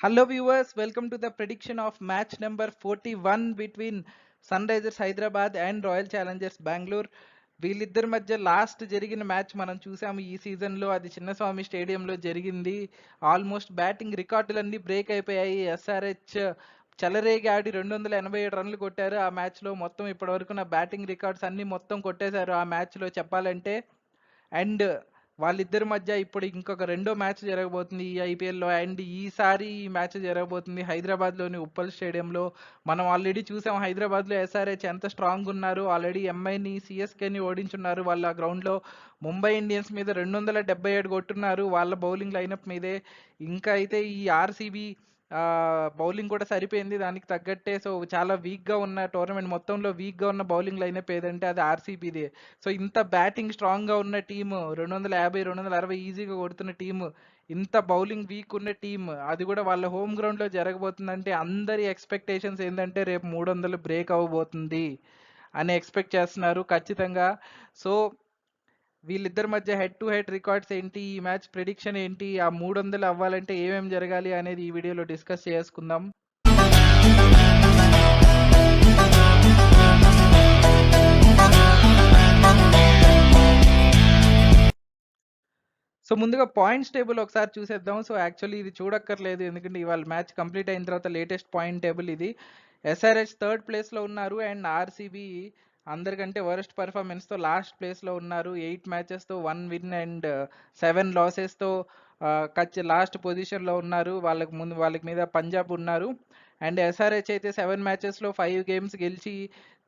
Hello viewers, welcome to the prediction of match number 41 between Sunrisers Hyderabad and Royal Challengers Bangalore. వీళ్ళిద్దరి మధ్య last జరిగిన match మనం చూసాము ఈ సీజన్లో. అది చిన్నస్వామి స్టేడియంలో జరిగింది. ఆల్మోస్ట్ బ్యాటింగ్ రికార్డులన్నీ బ్రేక్ అయిపోయాయి. ఎస్ఆర్హెచ్ చెలరేగి ఆడి 287 రన్లు కొట్టారు ఆ మ్యాచ్లో. మొత్తం ఇప్పటివరకు నా బ్యాటింగ్ రికార్డ్స్ అన్నీ మొత్తం కొట్టేశారు ఆ మ్యాచ్లో చెప్పాలంటే. అండ్ వాళ్ళిద్దరి మధ్య ఇప్పుడు ఇంకొక రెండో మ్యాచ్ జరగబోతుంది ఈ ఐపీఎల్లో. అండ్ ఈసారి ఈ మ్యాచ్ జరగబోతుంది హైదరాబాద్లోని ఉప్పల్ స్టేడియంలో. మనం ఆల్రెడీ చూసాం హైదరాబాద్లో ఎస్ఆర్హెచ్ ఎంత స్ట్రాంగ్ ఉన్నారు. ఆల్రెడీ ఎంఐని సిఎస్కేని ఓడించున్నారు వాళ్ళ గ్రౌండ్లో. ముంబై ఇండియన్స్ మీద 277 కొట్టున్నారు వాళ్ళ బౌలింగ్ లైనప్ మీదే. ఇంకా అయితే ఈ ఆర్సీబీ బౌలింగ్ కూడా సరిపోయింది దానికి తగ్గట్టే. సో చాలా వీక్గా ఉన్న టోర్నమెంట్ మొత్తంలో వీక్గా ఉన్న బౌలింగ్ లైనప్ ఏదంటే అది ఆర్సీబీదే. సో ఇంత బ్యాటింగ్ స్ట్రాంగ్గా ఉన్న టీము 250 260 ఈజీగా కొడుతున్న టీము, ఇంత బౌలింగ్ వీక్ ఉన్న టీం, అది కూడా వాళ్ళ హోమ్ గ్రౌండ్లో జరగబోతుందంటే అందరి ఎక్స్పెక్టేషన్స్ ఏంటంటే రేపు 300 బ్రేక్ అవ్వబోతుంది అని ఎక్స్పెక్ట్ చేస్తున్నారు ఖచ్చితంగా. సో వీళ్ళిద్దరి మధ్య హెడ్ టు హెడ్ రికార్డ్స్ ఏంటి, ఈ మ్యాచ్ ప్రిడిక్షన్ ఏంటి, ఆ 300 అవ్వాలంటే ఏమేమి జరగాలి అనేది ఈ వీడియోలో డిస్కస్ చేసుకుందాం. సో ముందుగా పాయింట్స్ టేబుల్ ఒకసారి చూసేద్దాం. సో యాక్చువల్లీ ఇది చూడక్కర్లేదు ఎందుకంటే ఇవాళ మ్యాచ్ కంప్లీట్ అయిన తర్వాత లేటెస్ట్ పాయింట్ టేబుల్ ఇది. ఎస్ఆర్హెచ్ థర్డ్ ప్లేస్లో ఉన్నారు అండ్ ఆర్సీబీ అందరికంటే వరస్ట్ పర్ఫార్మెన్స్తో లాస్ట్ ప్లేస్లో ఉన్నారు. 8 మ్యాచెస్తో 1 విన్ అండ్ 7 లాసెస్తో లాస్ట్ పొజిషన్లో ఉన్నారు. వాళ్ళకి మీద పంజాబ్ ఉన్నారు. అండ్ ఎస్ఆర్హెచ్ అయితే 7 మ్యాచెస్లో 5 గేమ్స్ గెలిచి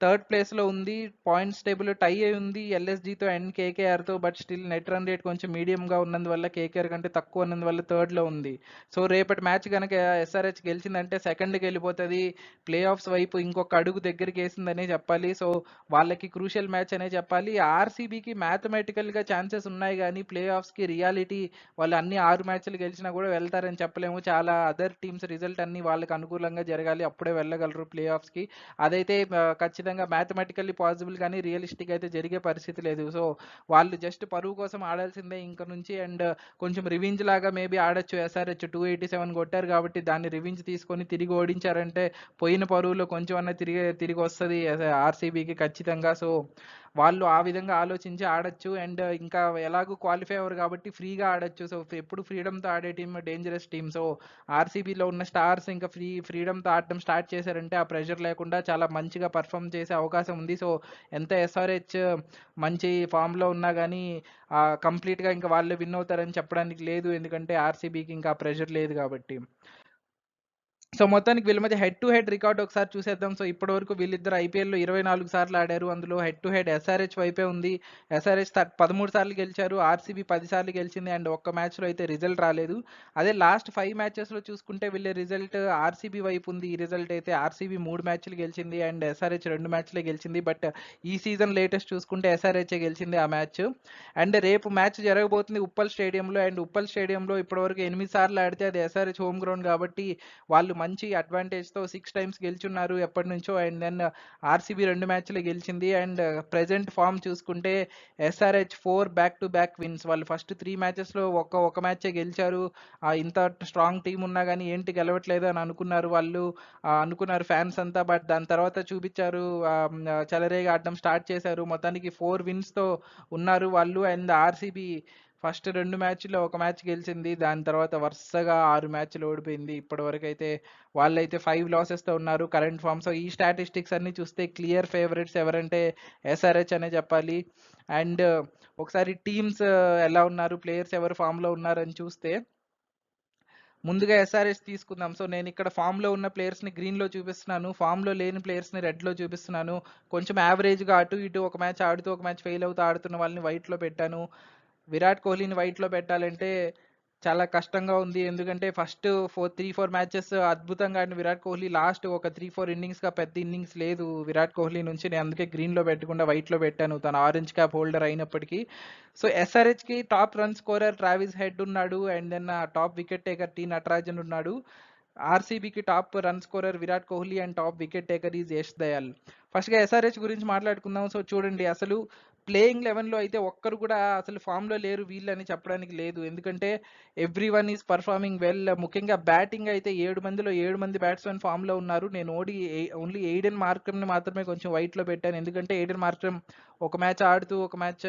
థర్డ్ ప్లేస్లో ఉంది. పాయింట్స్ టేబుల్ టై అయి ఉంది ఎల్ఎస్జీతో అండ్ కేకేఆర్తో. But still net run rate కొంచెం మీడియంగా ఉన్నందువల్ల కేకేఆర్ కంటే తక్కువ ఉన్నందువల్ల థర్డ్లో ఉంది. సో రేపటి మ్యాచ్ కనుక ఎస్ఆర్హెచ్ గెలిచిందంటే సెకండ్కి వెళ్ళిపోతుంది. ప్లే ఆఫ్స్ వైపు ఇంకొక అడుగు దగ్గరికి వేసిందనే చెప్పాలి. సో వాళ్ళకి క్రూషియల్ మ్యాచ్ అనే చెప్పాలి. ఆర్సీబీకి మ్యాథమెటికల్గా ఛాన్సెస్ ఉన్నాయి కానీ ప్లే ఆఫ్స్కి రియాలిటీ వాళ్ళు అన్ని 6 మ్యాచ్లు గెలిచినా కూడా వెళ్తారని చెప్పలేము. చాలా అదర్ టీమ్స్ రిజల్ట్ అన్ని వాళ్ళకి అనుకూలంగా జరగాలి అప్పుడే వెళ్ళగలరు ప్లే ఆఫ్స్కి. అదైతే ఖచ్చితంగా మ్యాథమెటికల్లీ పాసిబుల్ కానీ రియలిస్టిక్ అయితే జరిగే పరిస్థితి లేదు. సో వాళ్ళు జస్ట్ పరువు కోసం ఆడాల్సిందే ఇంక నుంచి. అండ్ కొంచెం రివెంజ్ లాగా మేబీ ఆడొచ్చు. ఎస్ఆర్హెచ్ 287 కొట్టారు కాబట్టి దాన్ని రివెంజ్ తీసుకొని తిరిగి ఓడించారంటే పోయిన పరువులో కొంచెం అన్న తిరిగి వస్తుంది ఆర్సీబీకి ఖచ్చితంగా. సో వాళ్ళు ఆ విధంగా ఆలోచించి ఆడొచ్చు. అండ్ ఇంకా ఎలాగూ క్వాలిఫై అవ్వరు కాబట్టి ఫ్రీగా ఆడొచ్చు. సో ఎప్పుడు ఫ్రీడమ్తో ఆడే టీమ్ డేంజరస్ టీమ్. సో ఆర్సీబీలో ఉన్న స్టార్స్ ఇంకా ఫ్రీడమ్తో ఆడటం స్టార్ట్ చేశారంటే ఆ ప్రెషర్ లేకుండా చాలా మంచిగా పర్ఫామ్ చేసే అవకాశం ఉంది. సో ఎంత ఎస్ఆర్హెచ్ మంచి ఫామ్లో ఉన్నా కానీ కంప్లీట్గా ఇంకా వాళ్ళే విన్ అవుతారని చెప్పడానికి లేదు. ఎందుకంటే ఆర్సీబీకి ఇంకా ప్రెషర్ లేదు కాబట్టి. సో మొత్తానికి వీళ్ళ మధ్య హెడ్ టు హెడ్ రికార్డ్ ఒకసారి చూసేద్దాం. సో ఇప్పటి వరకు వీళ్ళిద్దరు ఐపీఎల్లో 24 సార్లు ఆడారు. అందులో హెడ్ టు హెడ్ ఎస్ఆర్హెచ్ వైపే ఉంది. ఎస్ఆర్హెచ్ 13 సార్లు గెలిచారు. ఆర్సీబీ 10 సార్లు గెలిచింది అండ్ ఒక్క మ్యాచ్లో అయితే రిజల్ట్ రాలేదు. అదే లాస్ట్ 5 మ్యాచెస్లో చూసుకుంటే వీళ్ళ రిజల్ట్ ఆర్సీబీ వైపు ఉంది. ఈ రిజల్ట్ అయితే ఆర్సీబీ 3 మ్యాచ్లు గెలిచింది అండ్ ఎస్ఆర్హెచ్ 2 మ్యాచ్లే గెలిచింది. బట్ ఈ సీజన్ లేటెస్ట్ చూసుకుంటే ఎస్ఆర్హెచ్ గెలిచింది ఆ మ్యాచ్. అండ్ రేపు మ్యాచ్ జరగబోతుంది ఉప్పల్ స్టేడియంలో. అండ్ ఉప్పల్ స్టేడియంలో ఇప్పటివరకు 8 సార్లు ఆడితే అది ఎస్ఆర్హెచ్ హోమ్ గ్రౌండ్ కాబట్టి వాళ్ళు మంచి అడ్వాంటేజ్తో 6 టైమ్స్ గెలిచున్నారు ఎప్పటి నుంచో. అండ్ దెన్ ఆర్సీబీ 2 మ్యాచ్లు గెలిచింది. అండ్ ప్రెజెంట్ ఫామ్ చూసుకుంటే SRH 4 back to back wins. వాళ్ళు ఫస్ట్ 3 మ్యాచెస్లో ఒక మ్యాచే గెలిచారు. ఇంత స్ట్రాంగ్ టీం ఉన్నా కానీ ఏంటి గెలవట్లేదు అని అనుకున్నారు వాళ్ళు, అనుకున్నారు ఫ్యాన్స్ అంతా. బట్ దాని తర్వాత చూపించారు, చెలరేగా ఆడడం స్టార్ట్ చేశారు. మొత్తానికి 4 విన్స్తో ఉన్నారు వాళ్ళు. అండ్ ఆర్సీబీ ఫస్ట్ 2 మ్యాచ్లో ఒక మ్యాచ్ గెలిచింది. దాని తర్వాత వరుసగా 6 మ్యాచ్లు ఓడిపోయింది. ఇప్పటివరకు అయితే వాళ్ళైతే 5 లాసెస్తో ఉన్నారు కరెంట్ ఫామ్. సో ఈ స్టాటిస్టిక్స్ అన్ని చూస్తే క్లియర్ ఫేవరెట్స్ ఎవరంటే ఎస్ఆర్హెచ్ అనే చెప్పాలి. అండ్ ఒకసారి టీమ్స్ ఎలా ఉన్నారు, ప్లేయర్స్ ఎవరు ఫామ్లో ఉన్నారని చూస్తే ముందుగా ఎస్ఆర్హెచ్ తీసుకుందాం. సో నేను ఇక్కడ ఫామ్లో ఉన్న ప్లేయర్స్ని గ్రీన్లో చూపిస్తున్నాను, ఫామ్లో లేని ప్లేయర్స్ని రెడ్లో చూపిస్తున్నాను. కొంచెం యావరేజ్గా అటు ఇటు ఒక మ్యాచ్ ఆడుతూ ఒక మ్యాచ్ ఫెయిల్ అవుతూ ఆడుతున్న వాళ్ళని వైట్లో పెట్టాను. విరాట్ కోహ్లీని వైట్లో పెట్టాలంటే చాలా కష్టంగా ఉంది. ఎందుకంటే ఫస్ట్ 3-4 మ్యాచెస్ అద్భుతంగా ఆడిన విరాట్ కోహ్లీ లాస్ట్ ఒక 3-4 ఇన్నింగ్స్గా పెద్ద ఇన్నింగ్స్ లేదు విరాట్ కోహ్లీ నుంచి. నేను అందుకే గ్రీన్లో పెట్టకుండా వైట్లో పెట్టాను తన ఆరెంజ్ క్యాప్ హోల్డర్ అయినప్పటికీ. సో ఎస్ఆర్హెచ్కి top run scorer Travis Head ఉన్నాడు. And then top wicket taker T Natarajan ఉన్నాడు. ఆర్సీబీకి top run scorer Virat Kohli and top wicket taker is Yash Dayal. ఫస్ట్గా ఎస్ఆర్హెచ్ గురించి మాట్లాడుకుందాం. సో చూడండి, అసలు ప్లేయింగ్ 11లో అయితే ఒక్కరు కూడా అసలు ఫామ్‌లో లేరు వీళ్ళని చెప్పడానికి లేదు. ఎందుకంటే ఎవ్రీవన్ ఈస్ పర్ఫార్మింగ్ వెల్. ముఖ్యంగా బ్యాటింగ్ అయితే 7 మందిలో 7 మంది బ్యాట్స్‌మెన్ ఫామ్‌లో ఉన్నారు. నేను ఓన్లీ ఎయిడెన్ మార్క్రమ్‌ని మాత్రమే కొంచెం వైట్‌లో పెట్టాను. ఎందుకంటే ఎయిడెన్ మార్క్రమ్ ఒక మ్యాచ్ ఆడుతూ, ఒక మ్యాచ్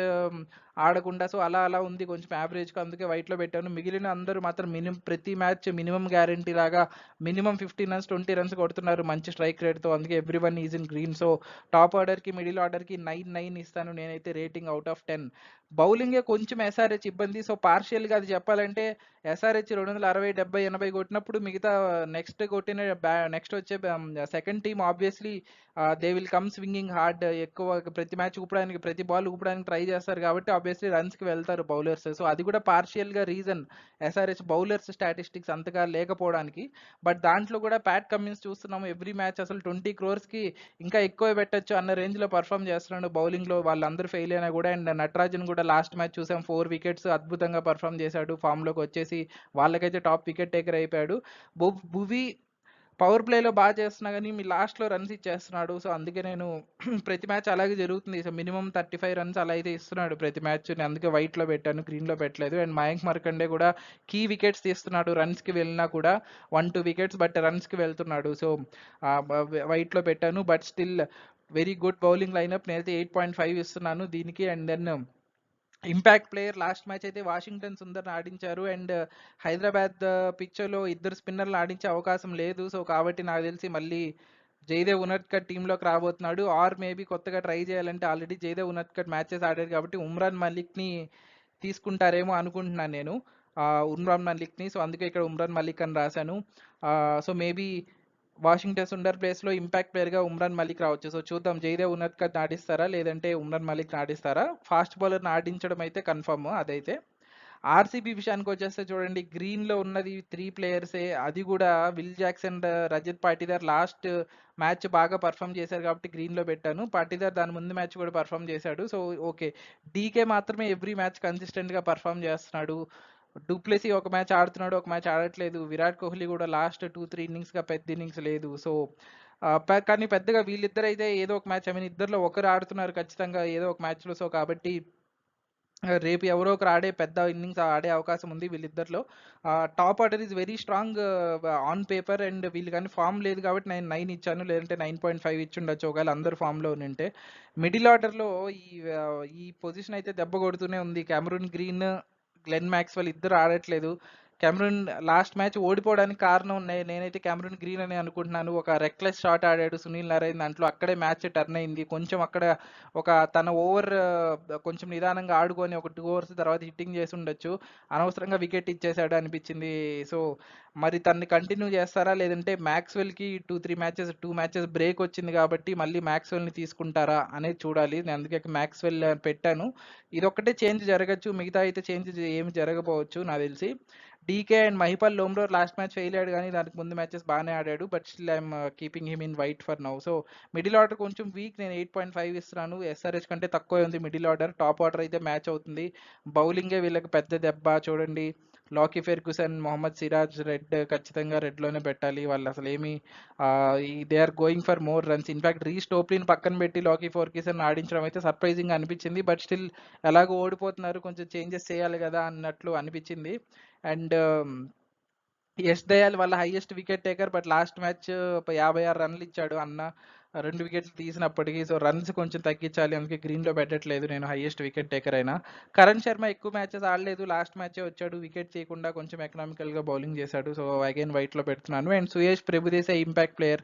ఆడకుండా సో, అలా ఉంది కొంచెం యావరేజ్‌గా అందుకే వైట్‌లో పెట్టాను. మిగిలిన అందరూ మాత్రం ప్రతి మ్యాచ్ మినిమమ్ గ్యారంటీ లాగా మినిమమ్ 15 రన్స్, 20 రన్స్ కొడుతున్నారు మంచి స్ట్రైక్ రేట్‌తో. అందుకే everyone is in green. So, top ఆర్డర్‌కి, మిడిల్ ఆర్డర్‌కి 9 ఇస్తాను నేనైతే రేటింగ్ ఔట్ ఆఫ్ 10. బౌలింగే కొంచెం ఎస్ఆర్‌హెచ్ ఇబ్బంది. సో, పార్షియల్‌గా అది చెప్పాలంటే ఎస్ఆర్‌హెచ్ 260, 70, 80 కొట్టినప్పుడు మిగతా నెక్స్ట్ వచ్చే second team obviously they will come swinging hard. ఎక్కువ ప్రతి మ్యాచ్ ఊపడానికి, ప్రతి బాల్ ఊపడానికి ట్రై చేస్తారు కాబట్టి ఆబ్వియస్లీ రన్స్‌కి వెళ్తారు బౌలర్స్. సో, అది కూడా పార్షియల్‌గా రీజన్ ఎస్ఆర్‌హెచ్ బౌలర్స్ స్టాటిస్టిక్స్ అంతగా లేకపోవడానికి. బట్ దాంట్లో కూడా ప్యాట్ కమిన్స్ చూస్తున్నాము ఎవ్రీ మ్యాచ్ అసలు 20 క్రోర్స్‌కి ఇంకా ఎక్కువే పెట్టొచ్చు అన్న రేంజ్‌లో పర్ఫామ్ చేస్తున్నాడు బౌలింగ్‌లో. వాళ్ళందరూ ఫెయిల్ అయినా కూడా. అండ్ నటరాజన్ కూడా లాస్ట్ మ్యాచ్ చూసాం 4 వికెట్స్ అద్భుతంగా పర్ఫామ్ చేశాడు. ఫామ్‌లోకి వచ్చేసి వాళ్ళకైతే టాప్ వికెట్ టేకర్ అయిపోయాడు. భువి పవర్ ప్లేలో బాగా చేస్తున్నా కానీ మీ లాస్ట్‌లో రన్స్ ఇచ్చేస్తున్నాడు. సో, అందుకే నేను ప్రతి మ్యాచ్ అలాగే జరుగుతుంది. సో, మినిమమ్ 35 రన్స్ అలా అయితే ఇస్తున్నాడు ప్రతి మ్యాచ్. నేను అందుకే వైట్‌లో పెట్టాను. గ్రీన్‌లో పెట్టలేదు. అండ్ మయాంక్ మర్కండే కూడా కీ వికెట్స్ తీస్తున్నాడు. రన్స్‌కి వెళ్ళినా కూడా 1, 2 వికెట్స్ బట్ రన్స్‌కి వెళ్తున్నాడు. సో, వైట్‌లో పెట్టాను. But still very good bowling lineup. నేనైతే 8.5 ఇస్తున్నాను దీనికి. And then impact player last match అయితే వాషింగ్టన్ సుందర్‌ని ఆడించారు. అండ్ హైదరాబాద్ పిచ్‌లో ఇద్దరు స్పిన్నర్‌లు ఆడించే అవకాశం లేదు. సో, కాబట్టి నాకు తెలిసి మళ్ళీ జయదేవ్ ఉనద్కట్ టీంలోకి రాబోతున్నాడు. ఆర్ మేబీ కొత్తగా ట్రై చేయాలంటే ఆల్రెడీ జయదేవ్ ఉనద్కట్ మ్యాచెస్ ఆడాడు కాబట్టి ఉమ్రాన్ మలిక్‌ని తీసుకుంటారేమో అనుకుంటున్నాను నేను. ఉమ్రాన్ మలిక్‌ని. సో, అందుకే ఇక్కడ ఉమ్రాన్ మలిక్ అని రాశాను. సో, మేబీ వాషింగ్టన్ సుందర్ ప్లేస్‌లో ఇంపాక్ట్ ప్లేయర్‌గా ఉమ్రాన్ మలిక్ రావచ్చు. సో, చూద్దాం జయదేవ్ ఉనద్కట్‌ని ఆడిస్తారా? లేదంటే ఉమ్రాన్ మలిక్‌ని ఆడిస్తారా? ఫాస్ట్ బౌలర్‌ని ఆడించడం అయితే కన్ఫర్మ్ అదైతే. ఆర్‌సీబీ విషయానికొచ్చేస్తే చూడండి గ్రీన్‌లో ఉన్నది 3 ప్లేయర్సే. అది కూడా will Jackson, Rajat Patidar last match బాగా పర్ఫామ్ చేశారు కాబట్టి గ్రీన్‌లో పెట్టాను. పాటిదార్ దాని ముందు మ్యాచ్ కూడా పర్ఫామ్ చేశాడు. So, okay. డీకే మాత్రమే ఎవ్రీ మ్యాచ్ కన్సిస్టెంట్‌గా పర్ఫామ్ చేస్తున్నాడు. డూప్లెసీ ఒక మ్యాచ్ ఆడుతున్నాడు, ఒక మ్యాచ్ ఆడట్లేదు. విరాట్ కోహ్లీ కూడా లాస్ట్ 2, 3 ఇన్నింగ్స్‌గా పెద్ద ఇన్నింగ్స్ లేదు. సో, కానీ పెద్దగా వీళ్ళిద్దరైతే ఏదో ఒక మ్యాచ్ ఇద్దరిలో ఒకరు ఆడుతున్నారు ఖచ్చితంగా ఏదో ఒక మ్యాచ్‌లో. సో, కాబట్టి రేపు ఎవరో ఒకరు పెద్ద ఇన్నింగ్స్ ఆడే అవకాశం ఉంది వీళ్ళిద్దరిలో. Top order is very strong on paper. And వీళ్ళు కానీ ఫామ్ లేదు కాబట్టి నేను 9 ఇచ్చాను. లేదంటే 9.5 ఇచ్చుండొచ్చు ఒకవేళ అందరూ ఫామ్‌లో ఉండుంటే. మిడిల్ ఆర్డర్‌లో ఈ పొజిషన్ అయితే దెబ్బ కొడుతూనే ఉంది. కెమెరూన్ గ్రీన్, గ్లెన్ మాక్స్‌వెల్ ఇద్దరు ఆడట్లేదు. కెమెరూన్ లాస్ట్ మ్యాచ్ ఓడిపోవడానికి కారణం నేనైతే కెమెరూన్ గ్రీన్ అని అనుకుంటున్నాను. ఒక రెక్లెస్ షాట్ ఆడాడు సునీల్ నారాయణ్ దాంట్లో. అక్కడే మ్యాచ్ టర్న్ అయింది. కొంచెం అక్కడ తన ఓవర్ కొంచెం నిదానంగా ఆడుకొని ఒక 2 ఓవర్స్ తర్వాత హిట్టింగ్ చేసి ఉండొచ్చు. అనవసరంగా వికెట్ ఇచ్చేసాడు అనిపించింది. సో, మరి తనని కంటిన్యూ చేస్తారా? లేదంటే మాక్స్‌వెల్‌కి 2 మ్యాచెస్ బ్రేక్ వచ్చింది కాబట్టి మళ్ళీ మాక్స్‌వెల్‌ని తీసుకుంటారా అనేది చూడాలి. నేను అందుకే మాక్స్‌వెల్ పెట్టాను. ఇదొక్కటే చేంజ్ జరగచ్చు. మిగతా అయితే చేంజ్ ఏమి జరగకపోవచ్చు నాకు తెలిసి. DK and Mahipal Lomror last match fail అయ్యాడు కానీ దానికి ముందు మ్యాచెస్ బాగానే ఆడాడు. But still I'm keeping him in white for now. So, middle order కొంచెం వీక్. నేను 8.5 ఇస్తున్నాను. ఎస్ఆర్హెచ్ కంటే తక్కువే ఉంది మిడిల్ ఆర్డర్. టాప్ ఆర్డర్ అయితే మ్యాచ్ అవుతుంది. బౌలింగే వీళ్ళకి పెద్ద దెబ్బ. చూడండి లాకీ ఫెర్గ్యూసన్, మొహమ్మద్ సిరాజ్ ఖచ్చితంగా రెడ్‌లోనే పెట్టాలి. వాళ్ళు అసలు ఏమి they are going for more runs. In fact Reece టోప్లీని పక్కన పెట్టి లాకీ ఫెర్గ్యూసన్ ఆడించడం అయితే సర్ప్రైజింగ్‌గా అనిపించింది. బట్ స్టిల్ ఎలాగో ఓడిపోతున్నారు కొంచెం చేంజెస్ చేయాలి కదా అన్నట్లు అనిపించింది. అండ్ యష్ దయాల్ వాళ్ళ highest wicket taker. But last match 56 రన్‌లు ఇచ్చాడు అన్న. 2 వికెట్లు తీసినప్పటికీ. సో, రన్స్ కొంచెం తగ్గించాలి. అందుకే గ్రీన్‌లో పెట్టట్లేదు నేను హైయెస్ట్ వికెట్ టేకర్ అయినా. కరణ్ శర్మ ఎక్కువ మ్యాచెస్ ఆడలేదు. లాస్ట్ మ్యాచే వచ్చాడు. వికెట్ తీయకుండా కొంచెం ఎకనామికల్‌గా బౌలింగ్ చేశాడు. సో, అగైన్ వైట్‌లో పెడుతున్నాను. And Suyash Prabhudessai impact player.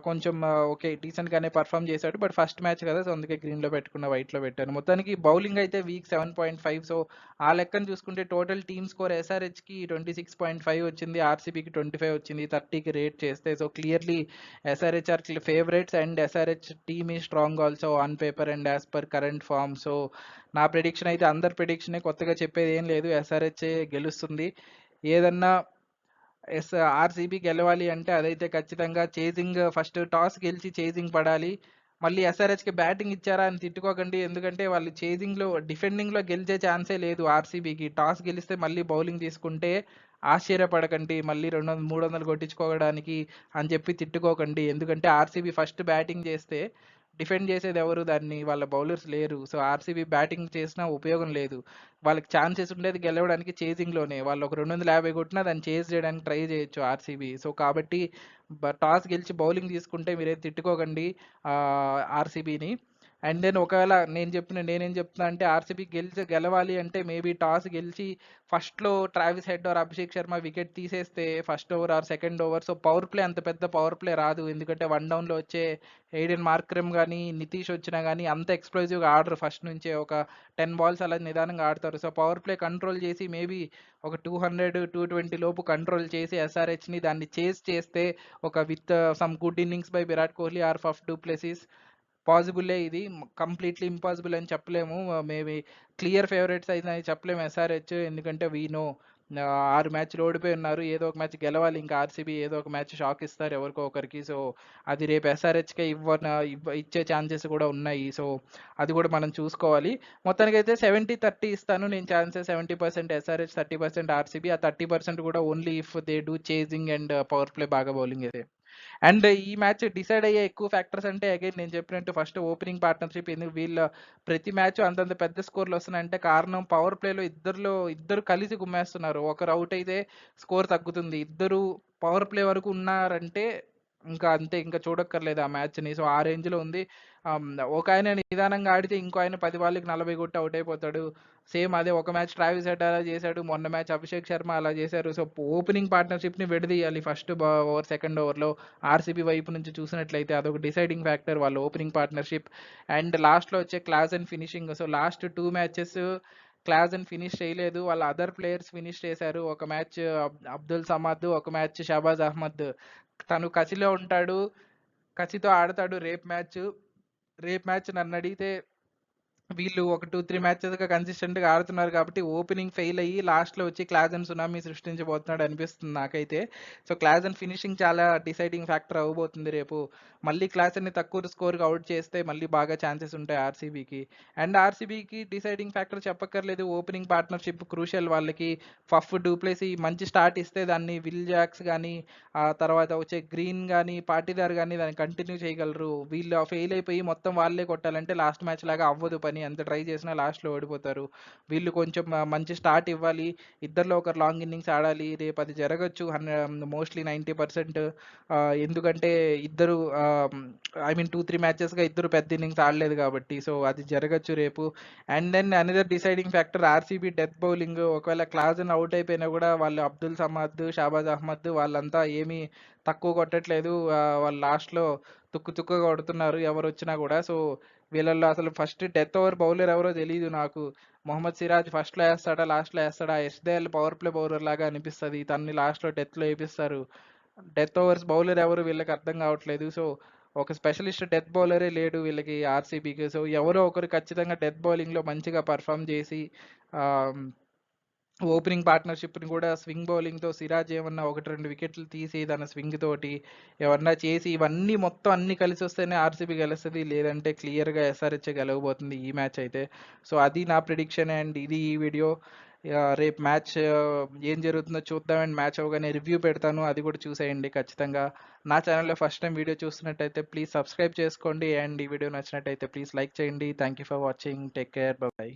కొంచెం ఓకే. డీసెంట్‌గానే పర్ఫామ్ చేశాడు. బట్ ఫస్ట్ మ్యాచ్ కదా! సో, అందుకే గ్రీన్‌లో పెట్టకుండా వైట్‌లో పెట్టాను. మొత్తానికి బౌలింగ్ అయితే వీక్ 7.5. సో, ఆ లెక్కన చూసుకుంటే టోటల్ టీమ్ స్కోర్ ఎస్ఆర్హెచ్‌కి 26.5 వచ్చింది. ఆర్‌సీబీకి 25 వచ్చింది. 30కి రేట్ చేస్తే. So, clearly SRH are favourites and SRH team is strong also on paper and as per current form. So, నా ప్రిడిక్షన్ అయితే అందరి ప్రిడిక్షనే. కొత్తగా చెప్పేది ఏం లేదు. ఎస్ఆర్హెచ్ గెలుస్తుంది. ఏదన్నా ఆర్‌సీబీ గెలవాలి అంటే అదైతే ఖచ్చితంగా ఫస్ట్ టాస్ గెలిచి చేజింగ్ పడాలి. మళ్ళీ ఎస్ఆర్హెచ్‌కి బ్యాటింగ్ ఇచ్చారా అని తిట్టుకోకండి. ఎందుకంటే వాళ్ళు డిఫెండింగ్‌లో గెలిచే ఛాన్సే లేదు ఆర్‌సీబీకి. టాస్ గెలిస్తే మళ్ళీ బౌలింగ్ తీసుకుంటే ఆశ్చర్యపడకండి. మళ్ళీ 200, 300 కొట్టించుకోవడానికి అని చెప్పి తిట్టుకోకండి. ఎందుకంటే ఆర్‌సీబీ ఫస్ట్ బ్యాటింగ్ చేస్తే డిఫెండ్ చేసేది ఎవరు దాన్ని? వాళ్ళ బౌలర్స్ లేరు. సో ఆర్సీబీ బ్యాటింగ్ చేసినా ఉపయోగం లేదు. వాళ్ళకి ఛాన్సెస్ ఉండేది గెలవడానికి చేజింగ్‌లోనే. వాళ్ళు ఒక 250 కొట్టినా దాన్ని చేజ్ చేయడానికి ట్రై చేయొచ్చు ఆర్సీబీ. సో కాబట్టి టాస్ గెలిచి బౌలింగ్ తీసుకుంటే మీరేం తిట్టుకోకండి ఆర్సీబీని. అండ్ దెన్ ఒకవేళ నేనేం చెప్తున్నా అంటే ఆర్సీబీ గెలవాలి అంటే మేబీ టాస్ గెలిచి ఫస్ట్‌లో Travis Head or Abhishek Sharma wicket తీసేస్తే first over or second over, so power play అంత పెద్ద పవర్ ప్లే రాదు. ఎందుకంటే 1 డౌన్‌లో వచ్చే ఎయిడెన్ మార్క్రమ్ గానీ, నితీష్ వచ్చినా గానీ అంత ఎక్స్‌ప్లోజివ్‌గా ఆడరు ఫస్ట్ నుంచే. ఒక 10 బాల్స్ అలా నిదానంగా ఆడతారు. సో పవర్ ప్లే కంట్రోల్ చేసి మేబీ ఒక 200, 220 లోపు కంట్రోల్ చేసి ఎస్ఆర్‌హెచ్‌ని దాన్ని చేజ్ చేస్తే ఒక with some good innings by Virat Kohli or Faf du Plessis పాసిబులే ఇది. కంప్లీట్‌లీ ఇంపాసిబుల్ అని చెప్పలేము. మేబీ క్లియర్ ఫేవరెట్స్ అయితే చెప్పలేము ఎస్ఆర్‌హెచ్. ఎందుకంటే వి నో 6 మ్యాచ్‌లు ఓడిపోయి ఉన్నారు. ఏదో ఒక మ్యాచ్ గెలవాలి ఇంకా ఆర్సీబీ. ఏదో ఒక మ్యాచ్ షాక్ ఇస్తారు ఎవరికో ఒకరికి. సో అది రేపు ఎస్ఆర్‌హెచ్‌కే ఇచ్చే ఛాన్సెస్ కూడా ఉన్నాయి. సో అది కూడా మనం చూసుకోవాలి. మొత్తానికైతే 70-30 ఇస్తాను నేను ఛాన్సెస్. 70% SRH, 30% RCB. ఆ 30% కూడా only if they do chasing and power play బాగా బౌలింగ్ అయితే. అండ్ ఈ మ్యాచ్ డిసైడ్ అయ్యే ఎక్కువ ఫ్యాక్టర్స్ అంటే అగైన్ నేను చెప్పినట్టు ఫస్ట్ ఓపెనింగ్ పార్ట్నర్షిప్. ఎందుకు వీళ్ళ ప్రతి మ్యాచ్ అంతంత పెద్ద స్కోర్లు వస్తున్నాయంటే కారణం పవర్ ప్లేలో ఇద్దరు కలిసి గుమ్మేస్తున్నారు. ఒకరు అవుట్ అయితే స్కోర్ తగ్గుతుంది. ఇద్దరు పవర్ ప్లే వరకు ఉన్నారంటే ఇంకా అంతే, ఇంకా చూడక్కర్లేదు ఆ మ్యాచ్ని. సో ఆ రేంజ్లో ఉంది. ఒక ఆయన నిదానంగా ఆడితే ఇంకో ఆయన 10 బాల్కి 40 కొట్టి అవుట్ అయిపోతాడు. సేమ్ అదే ఒక మ్యాచ్ ట్రావిస్ హెడ్ అలా చేశాడు, మొన్న మ్యాచ్ అభిషేక్ శర్మ అలా చేశారు. సో ఓపెనింగ్ పార్ట్నర్షిప్ని విడదీయాలి ఫస్ట్ ఓవర్ సెకండ్ ఓవర్లో. ఆర్సీబీ వైపు నుంచి చూసినట్లయితే అదొక డిసైడింగ్ ఫ్యాక్టర్ వాళ్ళ ఓపెనింగ్ పార్ట్నర్షిప్. అండ్ లాస్ట్లో వచ్చే class and finishing. So last 2 matches class and finish చేయలేదు, వాళ్ళ అదర్ ప్లేయర్స్ ఫినిష్ చేశారు. ఒక మ్యాచ్ అబ్దుల్ సమాద్, ఒక మ్యాచ్ షాబాజ్ అహ్మద్. తను కసిలో ఉంటాడు, కసితో ఆడతాడు. రేపు మ్యాచ్ నన్ను అడిగితే వీళ్ళు ఒక 2-3 మ్యాచెస్‌గా కన్సిస్టెంట్‌గా ఆడుతున్నారు కాబట్టి ఓపెనింగ్ ఫెయిల్ అయ్యి లాస్ట్‌లో వచ్చి క్లాసెన్ సునామీ సృష్టించబోతున్నాడు అనిపిస్తుంది నాకైతే. సో క్లాసెన్ ఫినిషింగ్ చాలా డిసైడింగ్ ఫ్యాక్టర్ అవ్వబోతుంది రేపు. మళ్ళీ క్లాసెన్‌ని తక్కువ స్కోర్‌కి అవుట్ చేస్తే మళ్ళీ బాగా ఛాన్సెస్ ఉంటాయి ఆర్సీబీకి. అండ్ ఆర్సీబీకి డిసైడింగ్ ఫ్యాక్టర్ చెప్పక్కర్లేదు. ఓపెనింగ్ పార్ట్నర్షిప్ క్రూషియల్ వాళ్ళకి. ఫఫ్, డూప్లెసీ మంచి స్టార్ట్ ఇస్తే దాన్ని విల్ జాక్స్ గానీ, ఆ తర్వాత వచ్చే గ్రీన్ గానీ, పాటీదార్ గానీ దాన్ని కంటిన్యూ చేయగలరు. వీళ్ళు ఫెయిల్ అయిపోయి మొత్తం వాళ్ళే కొట్టాలంటే లాస్ట్ మ్యాచ్ లాగా అవ్వదు పని. ఎంత ట్రై చేసినా లాస్ట్‌లో ఓడిపోతారు. వీళ్ళు కొంచెం మంచి స్టార్ట్ ఇవ్వాలి. ఇద్దరిలో ఒకరు లాంగ్ ఇన్నింగ్స్ ఆడాలి. రేపు అది జరగచ్చు మోస్ట్‌లీ 90%. ఎందుకంటే ఇద్దరు ఐ మీన్ 2, 3 మ్యాచెస్‌గా ఇద్దరు పెద్ద ఇన్నింగ్స్ ఆడలేదు కాబట్టి. సో అది జరగచ్చు రేపు. And then another deciding factor RCB death bowling. ఒకవేళ క్లాసెన్ అవుట్ అయిపోయినా కూడా వాళ్ళు అబ్దుల్ సమాద్, షాబాజ్ అహ్మద్ వాళ్ళంతా ఏమీ తక్కువ కొట్టట్లేదు. వాళ్ళు లాస్ట్‌లో తుక్కుగా కొడుతున్నారు ఎవరొచ్చినా కూడా. సో వీళ్ళల్లో అసలు ఫస్ట్ డెత్ ఓవర్ బౌలర్ ఎవరో తెలీదు నాకు. మొహమ్మద్ సిరాజ్ ఫస్ట్‌లో ఏస్తాడా, లాస్ట్‌లో ఏస్తాడా? ఎస్‌దేల్ పవర్ ప్లే బౌలర్ లాగా అనిపిస్తది. తనని లాస్ట్‌లో డెత్‌లో ఏపిస్తారు. డెత్ ఓవర్స్ బౌలర్ ఎవరు వీళ్ళకి అర్థం కావట్లేదు. సో ఒక స్పెషలిస్ట్ డెత్ బౌలరే లేడు వీళ్ళకి ఆర్సీబీకి. సో ఎవరో ఒకరు ఖచ్చితంగా డెత్ బౌలింగ్‌లో మంచిగా పర్ఫామ్ చేసి ఆహ్, ఓపెనింగ్ పార్ట్నర్షిప్‌ని కూడా స్వింగ్ బౌలింగ్‌తో సిరాజ్ ఏమన్నా 1, 2 వికెట్లు తీసి తన స్వింగ్ తోటి ఏమన్నా చేసి ఇవన్నీ మొత్తం అన్నీ కలిసొస్తేనే ఆర్సీబీ గెలుస్తది. లేదంటే క్లియర్‌గా ఎస్ఆర్‌హెచ్చే గెలవబోతుంది ఈ మ్యాచ్ అయితే. సో అది నా ప్రిడిక్షన్ అండ్ ఇది ఈ వీడియో. రేపు మ్యాచ్ ఏం జరుగుతుందో చూద్దాం. అండ్ మ్యాచ్ అవ్వగానే రివ్యూ పెడతాను. అది కూడా చూసేయండి ఖచ్చితంగా. నా ఛానల్‌లో ఫస్ట్ టైం వీడియో చూస్తున్నట్టయితే ప్లీజ్ సబ్స్క్రైబ్ చేసుకోండి. అండ్ ఈ వీడియో నచ్చినట్టయితే ప్లీజ్ లైక్ చేయండి. Thank you for watching. Take care. By.